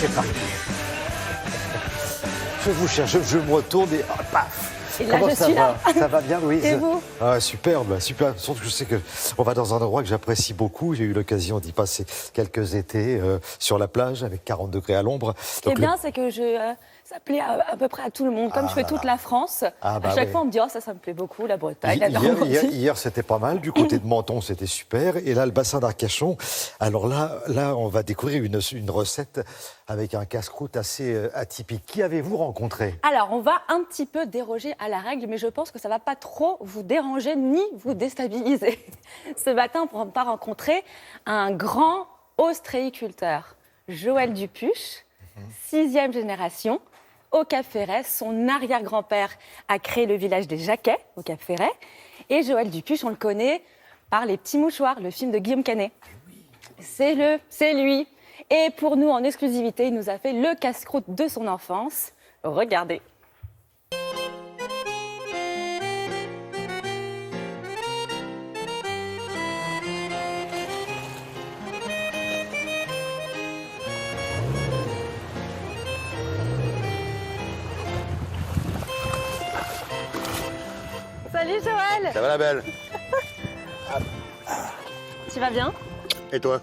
c'est parti. Je vous cherche, je me retourne et paf. Et là, Comment je ça suis va là. Ça va bien, Louise? Et vous? Superbe, super. Surtout que je sais qu'on va dans un endroit que j'apprécie beaucoup. J'ai eu l'occasion d'y passer quelques étés sur la plage avec 40 degrés à l'ombre. Ce qui est bien, c'est que ça plaît à peu près à tout le monde. Comme je fais toute la France, à chaque fois on me dit « Oh, ça me plaît beaucoup, la Bretagne, la Normandie. » Hier, c'était pas mal. Du côté de Menton, c'était super. Et là, le bassin d'Arcachon. Alors là, on va découvrir une recette avec un casse-croûte assez atypique. Qui avez-vous rencontré? Alors, on va un petit peu déroger à la règle, mais je pense que ça ne va pas trop vous déranger ni vous déstabiliser. Ce matin, on va rencontrer un grand ostréiculteur, Joël Dupuche, 6e génération. Au Cap-Ferret, son arrière-grand-père a créé le village des Jacquets, au Cap-Ferret. Et Joël Dupuche, on le connaît par Les Petits Mouchoirs, le film de Guillaume Canet. C'est lui. Et pour nous, en exclusivité, il nous a fait le casse-croûte de son enfance. Regardez. Salut Joël. Ça va la belle? Tu vas bien? Et toi?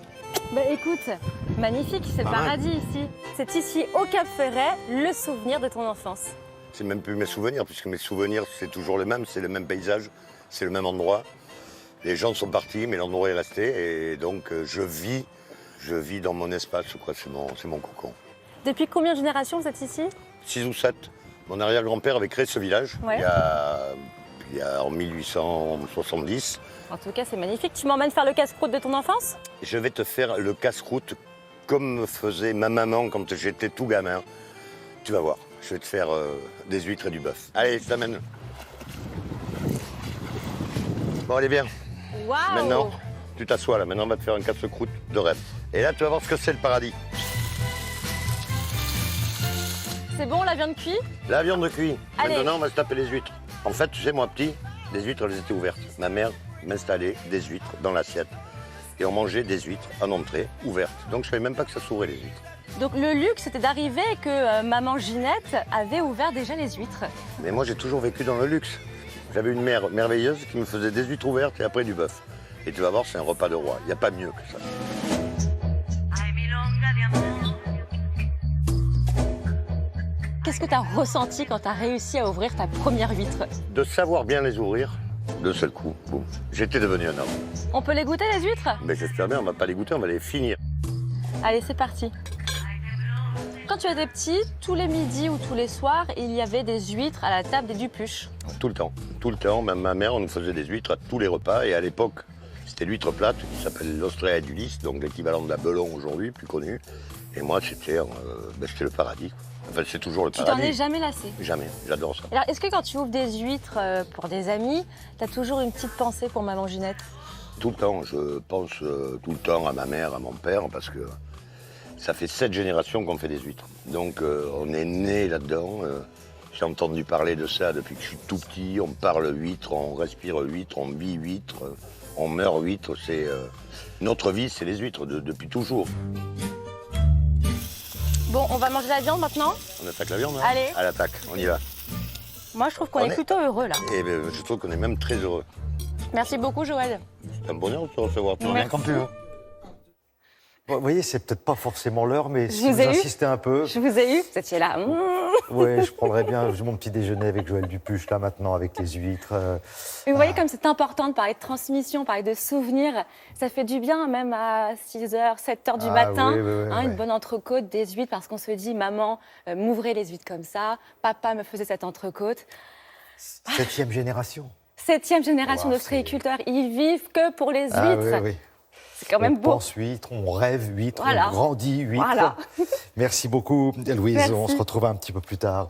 Bah écoute, magnifique, c'est le paradis ici. C'est ici, au Cap-Ferret, le souvenir de ton enfance. C'est même plus mes souvenirs, puisque mes souvenirs, c'est toujours les mêmes, c'est le même paysage, c'est le même endroit. Les gens sont partis, mais l'endroit est resté, et donc je vis dans mon espace, quoi. C'est mon cocon. Depuis combien de générations vous êtes ici? 6 ou 7. Mon arrière-grand-père avait créé ce village, Ouais. il y a en 1870. En tout cas, c'est magnifique. Tu m'emmènes faire le casse-croûte de ton enfance? Je vais te faire le casse-croûte comme me faisait ma maman quand j'étais tout gamin. Tu vas voir, je vais te faire des huîtres et du bœuf. Allez, je t'amène. Bon, allez, bien. Waouh! Maintenant, tu t'assois là. Maintenant, on va te faire un casse-croûte de rêve. Et là, tu vas voir ce que c'est le paradis. C'est bon, la viande cuite? La viande cuite. Allez. Maintenant, on va se taper les huîtres. En fait, tu sais, moi petit, les huîtres, elles étaient ouvertes. Ma mère m'installait des huîtres dans l'assiette. Et on mangeait des huîtres en entrée, ouvertes. Donc, je savais même pas que ça s'ouvrait, les huîtres. Donc le luxe, c'était d'arriver et que maman Ginette avait ouvert déjà les huîtres. Mais moi, j'ai toujours vécu dans le luxe. J'avais une mère merveilleuse qui me faisait des huîtres ouvertes et après du bœuf. Et tu vas voir, c'est un repas de roi. Il n'y a pas mieux que ça. Qu'est-ce que tu as ressenti quand tu as réussi à ouvrir ta première huître? De savoir bien les ouvrir, de seul coup, boum, j'étais devenu un homme. On peut les goûter, les huîtres? Mais j'espère bien, on va pas les goûter, on va les finir. Allez, c'est parti. Quand tu étais petit, tous les midis ou tous les soirs, il y avait des huîtres à la table des Dupuche. Tout le temps. Même ma mère, on nous faisait des huîtres à tous les repas. Et à l'époque, c'était l'huître plate qui s'appelle l'Ostrea adulis, donc l'équivalent de la belon aujourd'hui, plus connue. Et moi, c'était le paradis. Enfin, c'est toujours le Tu paradis. t'en es jamais lassé? Jamais, j'adore ça. Alors, est-ce que quand tu ouvres des huîtres pour des amis, tu as toujours une petite pensée pour maman Ginette? Tout le temps, je pense tout le temps à ma mère, à mon père, parce que ça fait 7 générations qu'on fait des huîtres. Donc on est né là-dedans. J'ai entendu parler de ça depuis que je suis tout petit. On parle huîtres, on respire huîtres, on vit huîtres, on meurt huîtres. Notre vie, c'est les huîtres depuis toujours. Bon, on va manger la viande maintenant? On attaque la viande, hein? Allez. À l'attaque, on y va. Moi, je trouve qu'on est plutôt heureux, là. Et je trouve qu'on est même très heureux. Merci beaucoup, Joël. C'est un bonheur de te recevoir. Tu Merci. reviens quand tu veux. Vous voyez, c'est peut-être pas forcément l'heure, mais si vous vous ai eu insistez un peu. Je vous ai eu? Vous étiez là. Oui, je prendrais bien mon petit déjeuner avec Joël Dupuche, là, maintenant, avec les huîtres. Et vous voyez comme c'est important de parler de transmission, parler de souvenirs. Ça fait du bien, même à 6h, 7h du matin. Oui. Une bonne entrecôte, des huîtres, parce qu'on se dit, maman m'ouvrait les huîtres comme ça, papa me faisait cette entrecôte. 7e génération. 7e génération Wow, d'ostréiculteurs, ils vivent que pour les huîtres. Ah, oui. C'est quand même on beau. pense huîtres, on rêve huîtres, Voilà. on grandit huîtres. Voilà. Merci beaucoup, Louise. Merci. On se retrouve un petit peu plus tard.